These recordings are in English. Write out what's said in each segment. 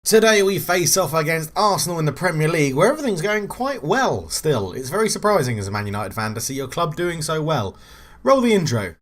Today we face off against Arsenal in the Premier League, where everything's going quite well still. It's very surprising as a Man United fan to see your club doing so well. Roll the intro.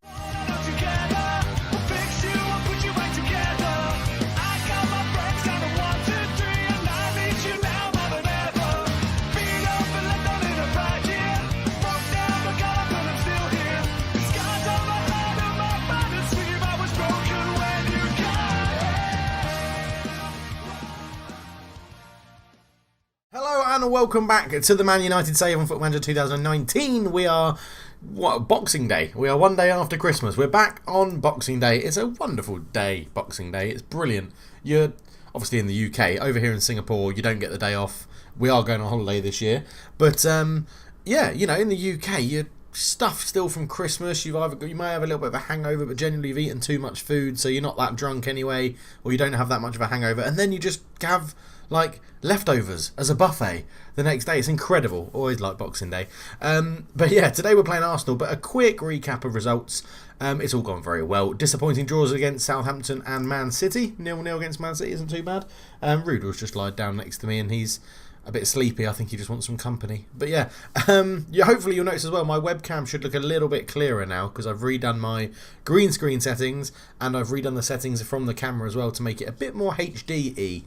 Hello and welcome back to the Man United save on Football Manager 2019. We are Boxing Day. We are one day after Christmas. We're back on Boxing Day. It's a wonderful day, Boxing Day. It's brilliant. You're obviously in the UK. Over here in Singapore, you don't get the day off. We are going on holiday this year. But yeah, you know, in the UK, you're stuffed still from Christmas. You may have a little bit of a hangover, but generally you've eaten too much food, so you're not that drunk anyway, or you don't have that much of a hangover. And then you just have like leftovers as a buffet the next day. It's incredible. Always like Boxing Day. But yeah, today we're playing Arsenal, but a quick recap of results. It's all gone very well. Disappointing draws against Southampton and Man City. 0-0 against Man City isn't too bad. Rudol's just lied down next to me and he's a bit sleepy. I think he just wants some company. But yeah, hopefully you'll notice as well my webcam should look a little bit clearer now because I've redone my green screen settings and I've redone the settings from the camera as well to make it a bit more HD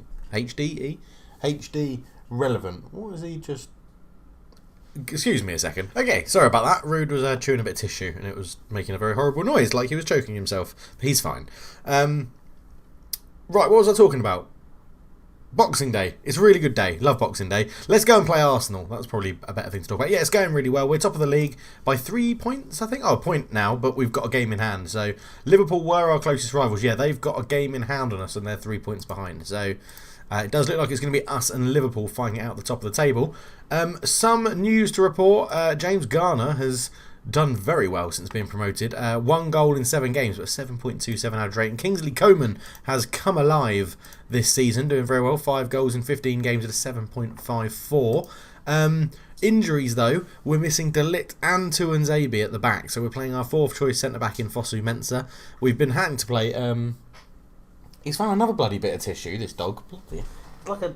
relevant. What was he just... Excuse me a second. Okay, sorry about that. Rude was chewing a bit of tissue and it was making a very horrible noise like he was choking himself. He's fine. Right, what was I talking about? Boxing Day. It's a really good day. Love Boxing Day. Let's go and play Arsenal. That's probably a better thing to talk about. Yeah, it's going really well. We're top of the league by 3 points, I think. Oh, a point now, but we've got a game in hand. So Liverpool were our closest rivals. Yeah, they've got a game in hand on us and they're 3 points behind. So it does look like it's going to be us and Liverpool fighting it out at the top of the table. Some news to report. James Garner has done very well since being promoted. 1 goal in 7 games, but 7.27 average rate. And Kingsley Coman has come alive this season, doing very well. 5 goals in 15 games at a 7.54. Injuries though, we're missing De Ligt and Tuanzebe at the back, so we're playing our 4th choice centre back in Fosu Mensah. We've been having to play. He's found another bloody bit of tissue. This dog, bloody, it's like a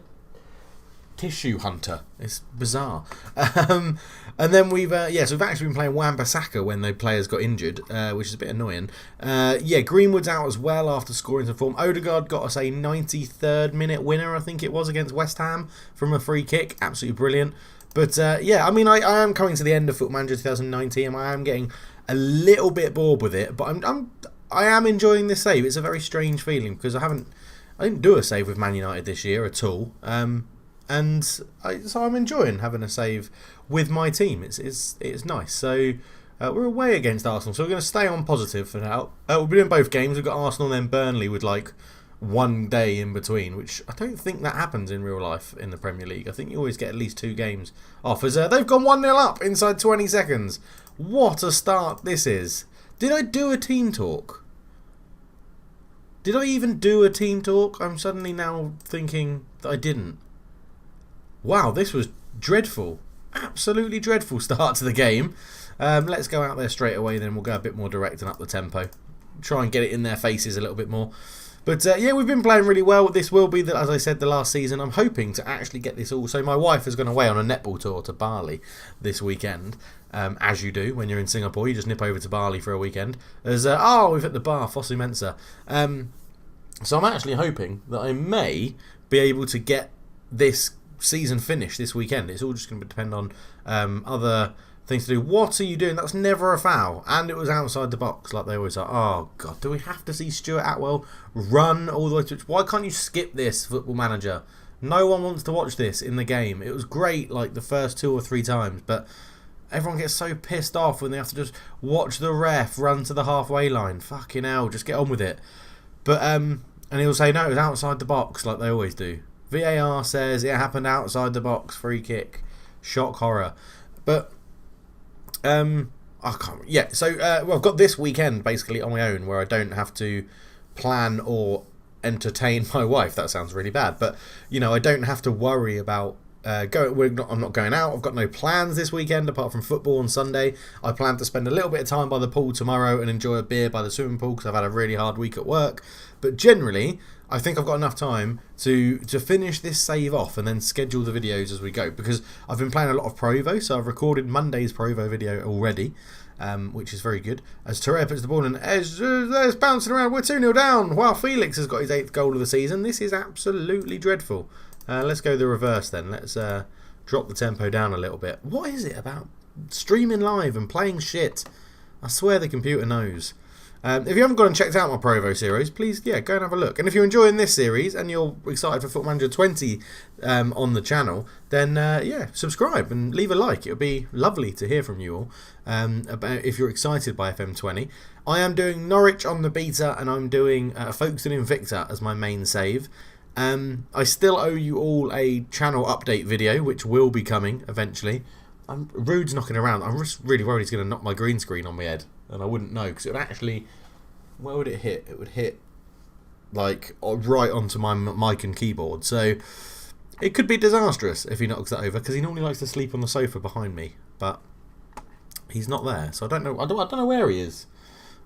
tissue hunter. It's bizarre. And then we've so we've actually been playing Wan-Bissaka when the players got injured, which is a bit annoying. Yeah, Greenwood's out as well after scoring some form. Odegaard got us a 93rd minute winner, I think it was, against West Ham from a free kick. Absolutely brilliant. But yeah, I mean, I am coming to the end of Football Manager 2019 and I am getting a little bit bored with it, but I am enjoying this save. It's a very strange feeling because I didn't do a save with Man United this year at all. So I'm enjoying having a save with my team. It's nice. So we're away against Arsenal, so we're going to stay on positive for now. We'll be doing both games. We've got Arsenal and then Burnley with like 1 day in between, which I don't think that happens in real life in the Premier League. I think you always get at least 2 games off. As they've gone 1-0 up inside 20 seconds. What a start this is. Did I do a team talk? Did I even do a team talk? I'm suddenly now thinking that I didn't. Wow, this was dreadful. Absolutely dreadful start to the game. Let's go out there straight away, then we'll go a bit more direct and up the tempo. Try and get it in their faces a little bit more. But yeah, we've been playing really well. This will be, as I said, the last season. I'm hoping to actually get this all. So my wife has gone away on a netball tour to Bali this weekend. As you do when you're in Singapore. You just nip over to Bali for a weekend. There's, we've hit the bar, Fosu Mensah. So I'm actually hoping that I may be able to get this season finished this weekend. It's all just going to depend on other things to do. What are you doing? That's never a foul. And it was outside the box like they always are. Oh, God. Do we have to see Stuart Atwell run all the way to... Why can't you skip this, Football Manager? No one wants to watch this in the game. It was great like the first 2 or 3 times, but everyone gets so pissed off when they have to just watch the ref run to the halfway line. Fucking hell, just get on with it. But, and he'll say, no, it was outside the box like they always do. VAR says it happened outside the box, free kick. Shock horror. But I can't. Yeah, so well, I've got this weekend basically on my own where I don't have to plan or entertain my wife. That sounds really bad, but you know, I don't have to worry about I'm not going out. I've got no plans this weekend apart from football on Sunday. I plan to spend a little bit of time by the pool tomorrow and enjoy a beer by the swimming pool because I've had a really hard week at work. But generally, I think I've got enough time to finish this save off and then schedule the videos as we go, because I've been playing a lot of Provo, so I've recorded Monday's Provo video already, which is very good. As Torre puts the ball in, it's bouncing around, we're 2-0 down, while Felix has got his 8th goal of the season. This is absolutely dreadful. Let's go the reverse then. Let's drop the tempo down a little bit. What is it about streaming live and playing shit? I swear the computer knows. If you haven't gone and checked out my Provo series, please, go and have a look. And if you're enjoying this series and you're excited for Football Manager 20 on the channel, then, subscribe and leave a like. It would be lovely to hear from you all about if you're excited by FM20. I am doing Norwich on the beta, and I'm doing Folkestone Invicta as my main save. I still owe you all a channel update video, which will be coming eventually. Rude's knocking around. I'm just really worried he's going to knock my green screen on my head, and I wouldn't know, because it would actually... Where would it hit? It would hit like right onto my mic and keyboard, so it could be disastrous if he knocks that over, because he normally likes to sleep on the sofa behind me, but he's not there, so I don't know. I don't know where he is.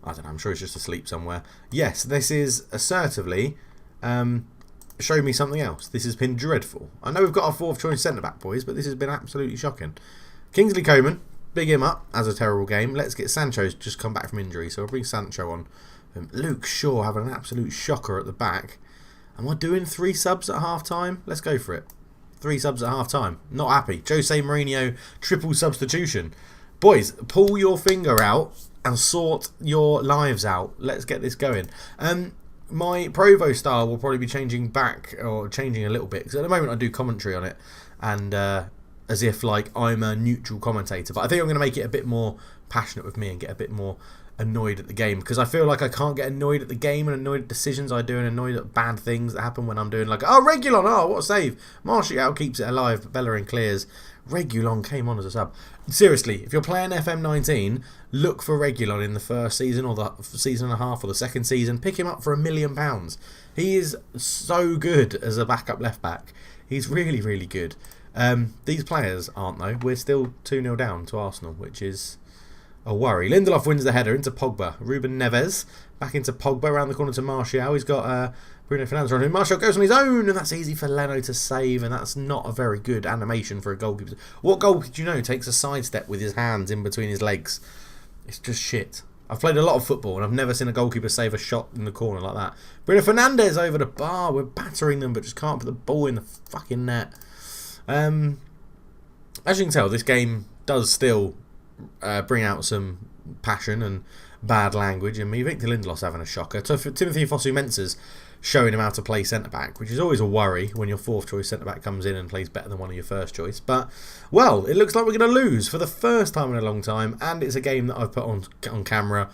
I don't know. I'm sure he's just asleep somewhere. Yes, this is assertively show me something else. This has been dreadful. I know we've got our 4th choice centre back, boys, but this has been absolutely shocking. Kingsley Coman, big him up as a terrible game. Let's get Sancho's just come back from injury, so I'll bring Sancho on. Luke Shaw having an absolute shocker at the back. Am I doing 3 subs at half time? Let's go for it. 3 subs at half time. Not happy. Jose Mourinho triple substitution. Boys, pull your finger out and sort your lives out. Let's get this going. My Provo style will probably be changing back, or changing a little bit, because at the moment I do commentary on it, and as if like I'm a neutral commentator, but I think I'm going to make it a bit more passionate with me and get a bit more annoyed at the game, because I feel like I can't get annoyed at the game and annoyed at decisions I do and annoyed at bad things that happen when I'm doing like, oh, Regulon, oh, what a save. Martial keeps it alive, but Bellerin clears. Regulon came on as a sub. Seriously, if you're playing FM19, look for Regulon in the first season or the season and a half or the second season. Pick him up for £1 million. He is so good as a backup left back. He's really, really good. These players aren't, though. We're still 2-0 down to Arsenal, which is a worry. Lindelof wins the header into Pogba. Ruben Neves back into Pogba, around the corner to Martial. He's got Bruno Fernandes on him. Martial goes on his own, and that's easy for Leno to save, and that's not a very good animation for a goalkeeper. What goalkeeper do you know takes a sidestep with his hands in between his legs? It's just shit. I've played a lot of football, and I've never seen a goalkeeper save a shot in the corner like that. Bruno Fernandes over the bar. We're battering them, but just can't put the ball in the fucking net. As you can tell, this game does still bring out some passion and bad language in me. Victor Lindelof's having a shocker. So for Timothy Fosu-Mensah's showing him how to play centre-back, which is always a worry when your 4th choice centre-back comes in and plays better than one of your 1st choice. But, well, it looks like we're going to lose for the first time in a long time, and it's a game that I've put on camera.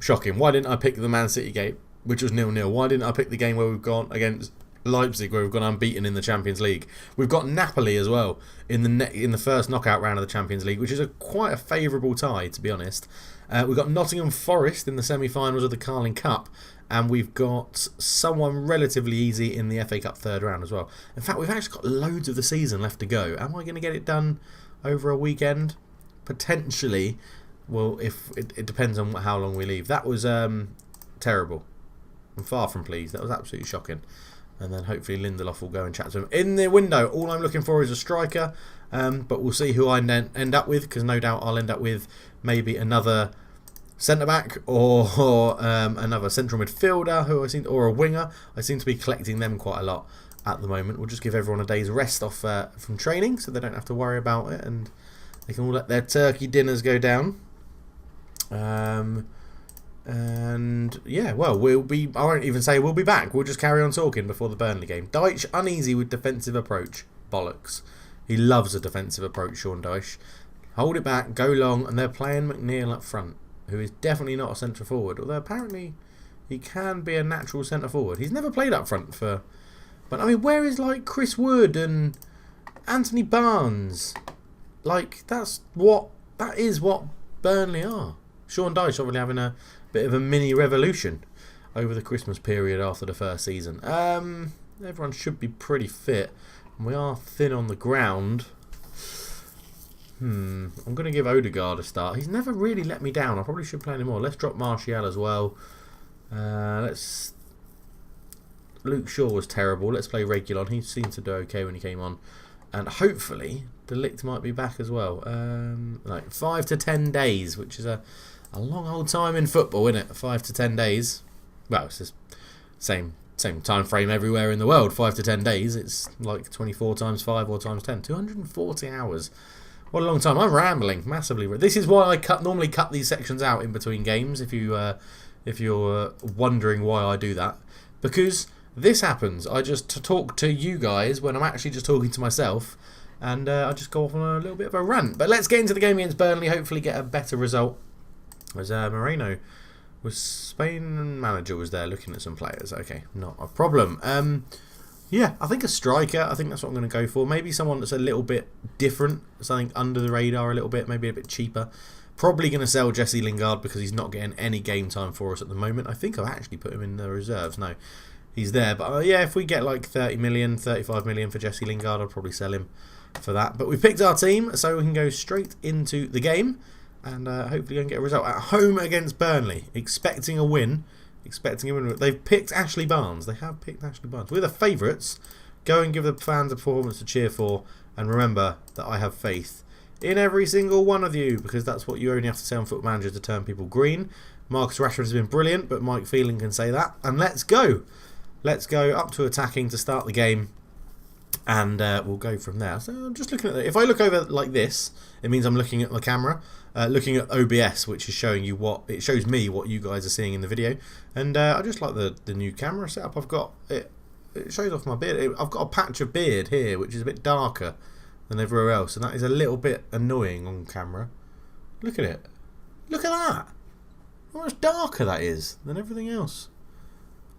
Shocking. Why didn't I pick the Man City game, which was 0-0? Why didn't I pick the game where we've gone against Leipzig, where we've gone unbeaten in the Champions League? We've got Napoli as well in the first knockout round of the Champions League, which is quite a favourable tie, to be honest. We've got Nottingham Forest in the semi-finals of the Carling Cup, and we've got someone relatively easy in the FA Cup 3rd round as well. In fact, we've actually got loads of the season left to go. Am I going to get it done over a weekend? Potentially. Well, if it depends on how long we leave. That was terrible. I'm far from pleased. That was absolutely shocking. And then hopefully Lindelof will go and chat to him. In the window, all I'm looking for is a striker. But we'll see who I end up with, because no doubt I'll end up with maybe another centre-back or another central midfielder or a winger. I seem to be collecting them quite a lot at the moment. We'll just give everyone a day's rest off from training, so they don't have to worry about it, and they can all let their turkey dinners go down. And yeah, well, I won't even say we'll be back. We'll just carry on talking before the Burnley game. Dyche uneasy with defensive approach. Bollocks. He loves a defensive approach, Sean Dyche. Hold it back, go long, and they're playing McNeil up front, who is definitely not a centre forward, although apparently he can be a natural centre forward. He's never played up front for... But I mean, where is like Chris Wood and Anthony Barnes? Like, that is what Burnley are. Sean Dyche obviously having a bit of a mini revolution over the Christmas period after the first season. Everyone should be pretty fit. We are thin on the ground. I'm going to give Odegaard a start. He's never really let me down. I probably should play him more. Let's drop Martial as well. Let's Luke Shaw was terrible. Let's play Regulon. He seemed to do okay when he came on. And hopefully, De Ligt might be back as well. Like 5 to 10 days, which is a long old time in football, isn't it? 5 to 10 days. Well, it's just same time frame everywhere in the world. 5 to 10 days. It's like 24 times 5 or times 10. 240 hours. What a long time. I'm rambling massively. This is why I normally cut these sections out in between games, if you're wondering why I do that. Because this happens. I just talk to you guys when I'm actually just talking to myself, and I just go off on a little bit of a rant. But let's get into the game against Burnley, hopefully get a better result. As Moreno was Spain manager was there looking at some players. Okay, not a problem. Yeah, I think a striker. I think that's what I'm going to go for. Maybe someone that's a little bit different, something under the radar a little bit, maybe a bit cheaper. Probably going to sell Jesse Lingard because he's not getting any game time for us at the moment. I think I've actually put him in the reserves. No, he's there. But yeah, if we get like 30 million, 35 million for Jesse Lingard, I'll probably sell him for that. But we've picked our team, so we can go straight into the game and hopefully go and get a result at home against Burnley. Expecting a win. They've picked Ashley Barnes. They have picked Ashley Barnes. We're the favourites. Go and give the fans a performance to cheer for. And remember that I have faith in every single one of you, because that's what you only have to say on Football Manager to turn people green. Marcus Rashford has been brilliant, but Mike Phelan can say that. And let's go. Let's go up to attacking to start the game. And we'll go from there. So I'm just looking at it. If I look over like this, it means I'm looking at the camera. Looking at OBS, which is showing you it shows me what you guys are seeing in the video. And I just like the new camera setup I've got. It shows off my beard. I've got a patch of beard here, which is a bit darker than everywhere else, and that is a little bit annoying on camera. Look at it. Look at that. How much darker that is than everything else.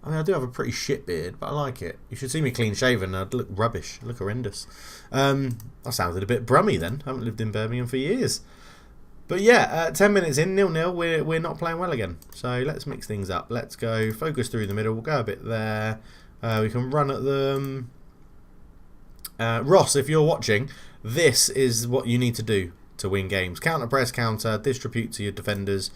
I mean, I do have a pretty shit beard, but I like it. You should see me clean shaven. I'd look rubbish. I'd look horrendous. I sounded a bit brummy then. I haven't lived in Birmingham for years. But yeah, 10 minutes in, 0-0, we're not playing well again. So let's mix things up. Let's go focus through the middle. We'll go a bit there. We can run at them. Ross, if you're watching, this is what you need to do to win games. Counter press, counter, distribute to your defenders,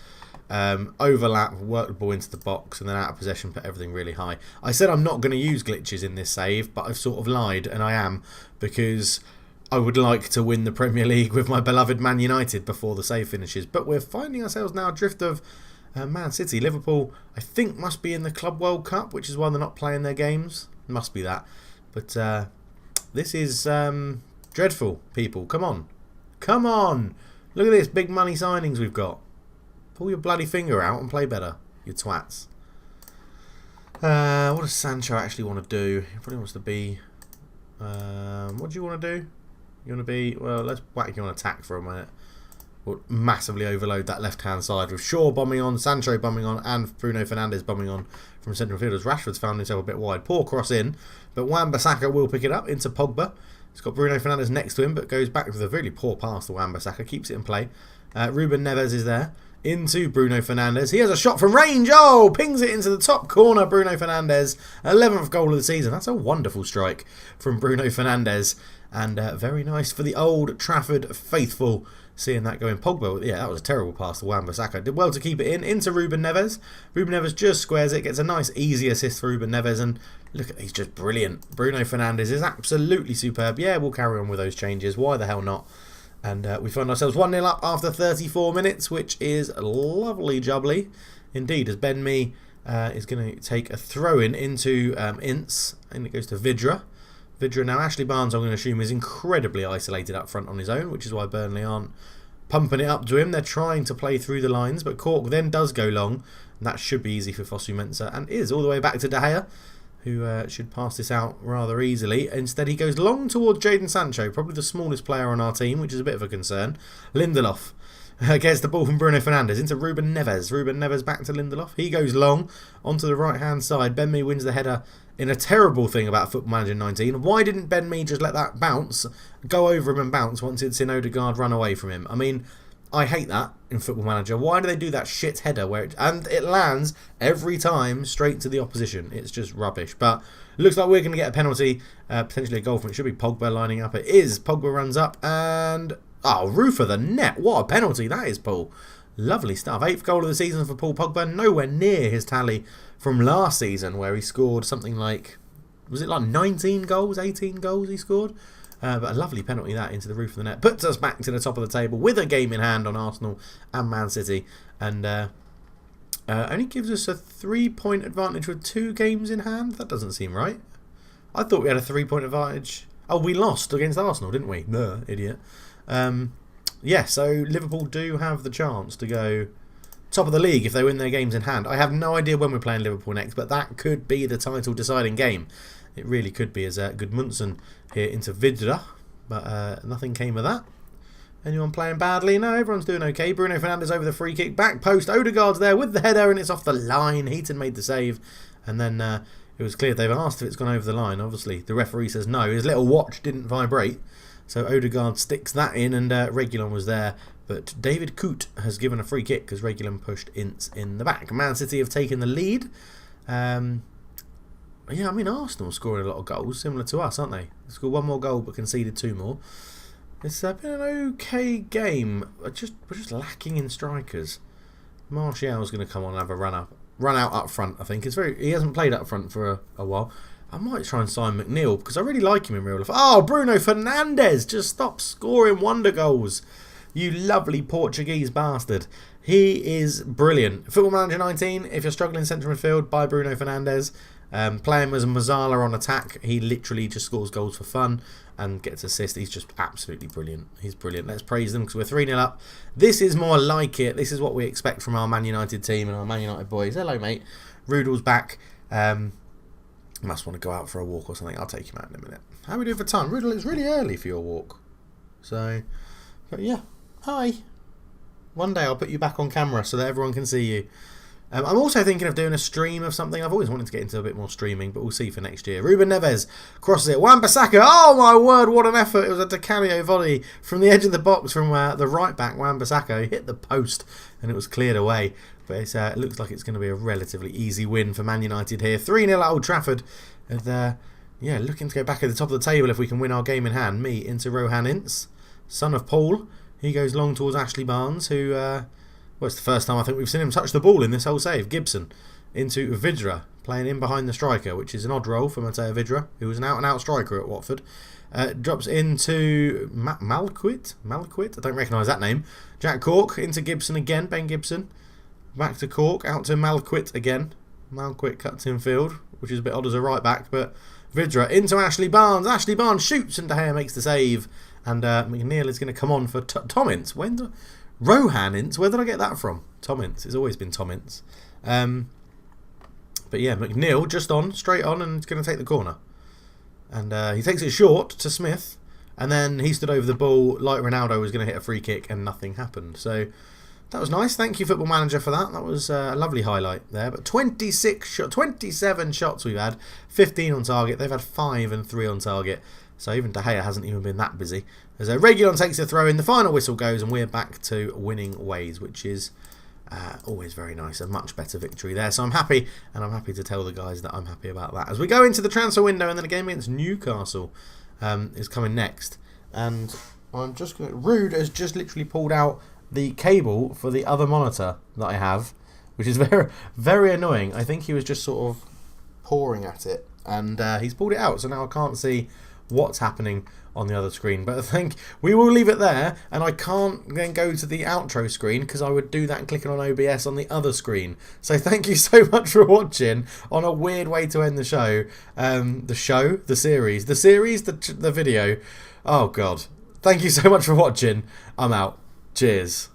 overlap, work the ball into the box, and then out of possession, put everything really high. I said I'm not going to use glitches in this save, but I've sort of lied, and I am, because I would like to win the Premier League with my beloved Man United before the save finishes. But we're finding ourselves now adrift of Man City. Liverpool, I think, must be in the Club World Cup, which is why they're not playing their games. Must be that. But this is dreadful, people. Come on. Come on. Look at this big money signings we've got. Pull your bloody finger out and play better, you twats. What does Sancho actually want to do? He probably wants to be... what do you want to do? You want to be... Well, let's whack you on attack for a minute. We'll massively overload that left-hand side with Shaw bombing on, Sancho bombing on, and Bruno Fernandes bombing on from central fielders. Rashford's found himself a bit wide. Poor cross in, but Wan-Bissaka will pick it up into Pogba. He's got Bruno Fernandes next to him, but goes back with a really poor pass to Wan-Bissaka. Keeps it in play. Ruben Neves is there. Into Bruno Fernandes. He has a shot from range. Oh, pings it into the top corner. Bruno Fernandes, 11th goal of the season. That's a wonderful strike from Bruno Fernandes. And very nice for the Old Trafford faithful. Seeing that going. Pogba, yeah, that was a terrible pass to Wan-Bissaka. Did well to keep it in. Into Ruben Neves. Ruben Neves just squares it. Gets a nice, easy assist for Ruben Neves. And look at, he's just brilliant. Bruno Fernandes is absolutely superb. Yeah, we'll carry on with those changes. Why the hell not? And we find ourselves 1-0 up after 34 minutes, which is lovely jubbly. Indeed, as Ben Mee is going to take a throw-in into Ince. And it goes to Vidra. Vidra now, Ashley Barnes, I'm going to assume, is incredibly isolated up front on his own, which is why Burnley aren't pumping it up to him. They're trying to play through the lines, but Cork then does go long. And that should be easy for Fosu Mensah, and is all the way back to De Gea, who should pass this out rather easily. Instead, he goes long towards Jadon Sancho, probably the smallest player on our team, which is a bit of a concern. Lindelof gets the ball from Bruno Fernandes into Ruben Neves. Ruben Neves back to Lindelof. He goes long onto the right-hand side. Ben Mee wins the header in a terrible thing about Football Manager 19. Why didn't Ben Mee just let that bounce, go over him and bounce once he'd seen Odegaard run away from him? I mean, I hate that in Football Manager. Why do they do that shit header where and it lands every time straight to the opposition? It's just rubbish. But it looks like we're going to get a penalty, potentially a goal from it. Should be Pogba lining up. It is. Pogba runs up and... Oh, roof of the net. What a penalty that is, Paul. Lovely stuff. 8th goal of the season for Paul Pogba. Nowhere near his tally from last season, where he scored something like, was it like 19 goals, 18 goals he scored? But a lovely penalty that into the roof of the net. Puts us back to the top of the table with a game in hand on Arsenal and Man City. And only gives us a 3-point advantage with 2 games in hand. That doesn't seem right. I thought we had a 3-point advantage. Oh, we lost against Arsenal, didn't we? No, idiot. Yeah, so Liverpool do have the chance to go top of the league if they win their games in hand. I have no idea when we're playing Liverpool next, but that could be the title deciding game. It really could be, as Gudmundsson here into Vidra, but nothing came of that. Anyone playing badly? No, everyone's doing okay. Bruno Fernandes over the free kick, back post, Odegaard's there with the header and it's off the line. Heaton made the save, and then it was clear they've asked if it's gone over the line. Obviously, the referee says no. His little watch didn't vibrate, so Odegaard sticks that in, and Reguilon was there. But David Coote has given a free kick because Reguilon pushed Ince in the back. Man City have taken the lead. Yeah, I mean, Arsenal scoring a lot of goals, similar to us, aren't they? They scored 1 more goal but conceded 2 more. It's been an okay game. We're just lacking in strikers. Martial's going to come on and have a run out up front, I think. He hasn't played up front for a while. I might try and sign McNeil because I really like him in real life. Oh, Bruno Fernandes! Just stop scoring wonder goals. You lovely Portuguese bastard. He is brilliant. Football Manager 19, if you're struggling central midfield, buy Bruno Fernandes. Play him as Mazzala on attack. He literally just scores goals for fun and gets assists. He's just absolutely brilliant. He's brilliant. Let's praise them because we're 3-0 up. This is more like it. This is what we expect from our Man United team and our Man United boys. Hello, mate. Rudol's back. Must want to go out for a walk or something. I'll take him out in a minute. How are we doing for time? Rudol, it's really early for your walk. So, but yeah. Hi. One day I'll put you back on camera so that everyone can see you. I'm also thinking of doing a stream of something. I've always wanted to get into a bit more streaming, but we'll see for next year. Ruben Neves crosses it. Wan-Bissaka. Oh, my word. What an effort. It was a Di Canio volley from the edge of the box from the right back, Wan-Bissaka. He hit the post and it was cleared away. But it looks like it's going to be a relatively easy win for Man United here. 3-0 at Old Trafford. And, yeah, looking to go back at the top of the table if we can win our game in hand. Me into Rohan Ince, son of Paul. He goes long towards Ashley Barnes, who... well, it's the first time I think we've seen him touch the ball in this whole save. Gibson into Vidra, playing in behind the striker, which is an odd role for Matteo Vidra, who was an out-and-out striker at Watford. Drops into Malquit? I don't recognise that name. Jack Cork into Gibson again, Ben Gibson. Back to Cork, out to Malquit again. Malquit cuts in field, which is a bit odd as a right-back, but Vidra into Ashley Barnes. Ashley Barnes shoots and De Gea makes the save. And McNeil is going to come on for Tom Ince. Rohan Ince, where did I get that from? Tom Ince, it's always been Tom Ince. But yeah, McNeil just on, straight on, and he's going to take the corner. And he takes it short to Smith, and then he stood over the ball like Ronaldo was going to hit a free kick, and nothing happened. So that was nice. Thank you, Football Manager, for that. That was a lovely highlight there. But 27 shots we've had, 15 on target. They've had 5 and 3 on target. So even De Gea hasn't even been that busy. As Reguilon takes a throw in, the final whistle goes, and we're back to winning ways, which is always very nice. A much better victory there. So I'm happy, and I'm happy to tell the guys that I'm happy about that. As we go into the transfer window, and then a game against Newcastle is coming next. And I'm just going to... Rude has just literally pulled out the cable for the other monitor that I have, which is very, very annoying. I think he was just sort of pawing at it, and he's pulled it out, so now I can't see what's happening on the other screen. But I think we will leave it there, and I can't then go to the outro screen because I would do that clicking on OBS on the other screen. So thank you so much for watching on a weird way to end the show. The series, the video. Oh God. Thank you so much for watching. I'm out. Cheers.